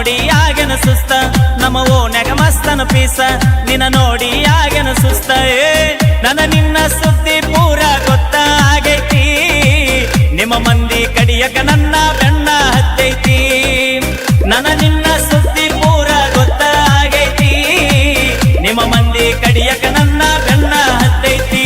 ನೋಡಿ ಆಗೇನ ಸುಸ್ತ ನಮ್ಮ ಓನ್ಯಾಗ ಮಸ್ತನ ಪೀಸ ನಿನ್ನ ನೋಡಿ ಆಗೇನ ಸುಸ್ತ ನನ್ನ ನಿನ್ನ ಸುದ್ದಿ ಪೂರ ಗೊತ್ತಾಗೈತಿ ನಿಮ್ಮ ಮಂದಿ ಕಡಿಯಕ ನನ್ನ ಬೆಣ್ಣ ಹತ್ತೈತಿ ನನ್ನ ನಿನ್ನ ಸುದ್ದಿ ಪೂರ ಗೊತ್ತಾಗೈತಿ ನಿಮ್ಮ ಮಂದಿ ಕಡಿಯಕ ನನ್ನ ಬೆಣ್ಣ ಹತ್ತೈತಿ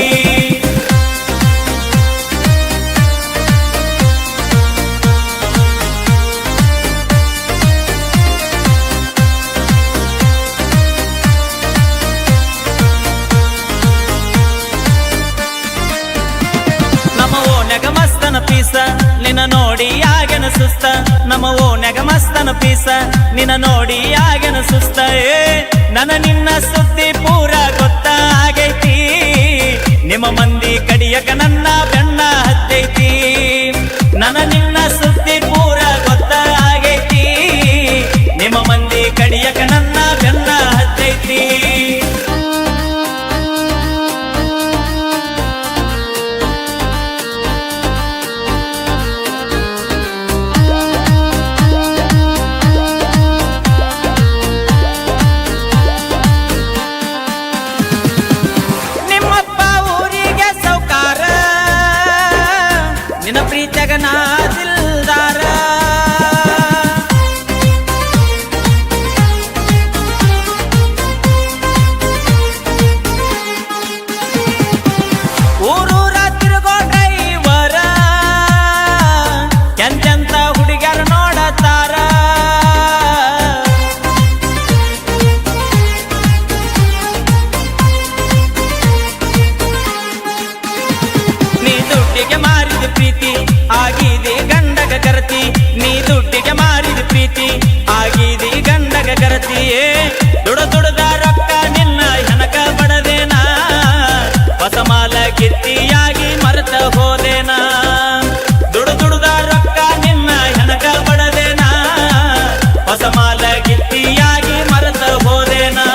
ಪೀಸ ನಿನ್ನ ನೋಡಿ ಆಗೇನ ಸುಸ್ತ ನಮ್ಮ ಓನ್ಯಾಗ ಮಸ್ತನ ಪೀಸ ನಿನ್ನ ನೋಡಿ ಆಗೇನ ಸುಸ್ತ ನನ್ನ ನಿನ್ನ ಸುದ್ದಿ ಪೂರ ಗೊತ್ತಾಗೈತಿ ನಿಮ್ಮ ಮಂದಿ ಕಡಿಯಕ ನನ್ನ ಬೆಣ್ಣ ಹತ್ತೈತಿ ನನ್ನ ನಿನ್ನ ಸುದ್ದಿ ಪೂರ ಗೊತ್ತಾಗೈತಿ ನಿಮ್ಮ ಮಂದಿ ಕಡಿಯಕ ನನ್ನ ಬೆಣ್ಣ ಹತ್ತೈತಿ ನಿನ್ನ ಪ್ರೀತಿಯಾಗ ನಾ ದಿಲ್ದಾರ ಊರೂರ ತಿರುಗೋ ಡ್ರೈವರ ಎಂತೆಂತ ಹುಡುಗ್ಯಾರ ನೋಡತಾರ ನೀ ದುಡ್ಡಿಗೆ ಮಾರಿದ ಪ್ರೀತಿ ಆಗಿದೆ ಗಂಡಗ ಕರತಿ ನೀ ದುಡ್ಡಿಗೆ ಮಾರಿದ ಪ್ರೀತಿ ಆಗಿದೆ ಗಂಡಗ ಕರತಿಯೇ ದುಡದ ರೊಕ್ಕ ನಿನ್ನ ಹೆನಕ ಬಡದೇನಾ ಹೊಸ ಮಾಲ ಗಿತ್ತಿಯಾಗಿ ಮರೆತ ಹೋದೇನಾ ದುಡದ ರೊಕ್ಕ ನಿನ್ನ ಹೆನಕ ಬಡದೇನಾ ಹೊಸ ಮಾಲ ಗಿತ್ತಿಯಾಗಿ ಮರೆತ ಹೋದೇನಾ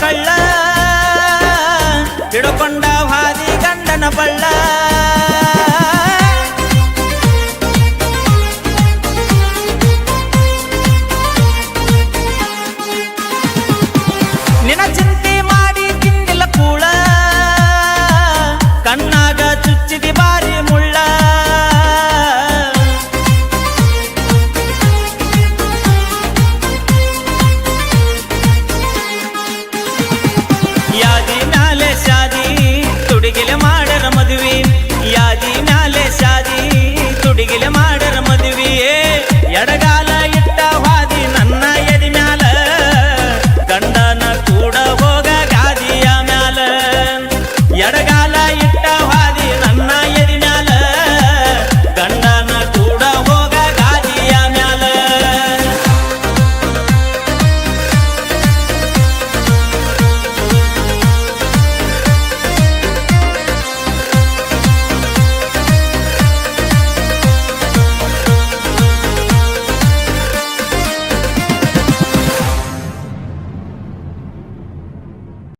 ಕಳ್ಳ ಹಿಡ್ಕೊಂಡ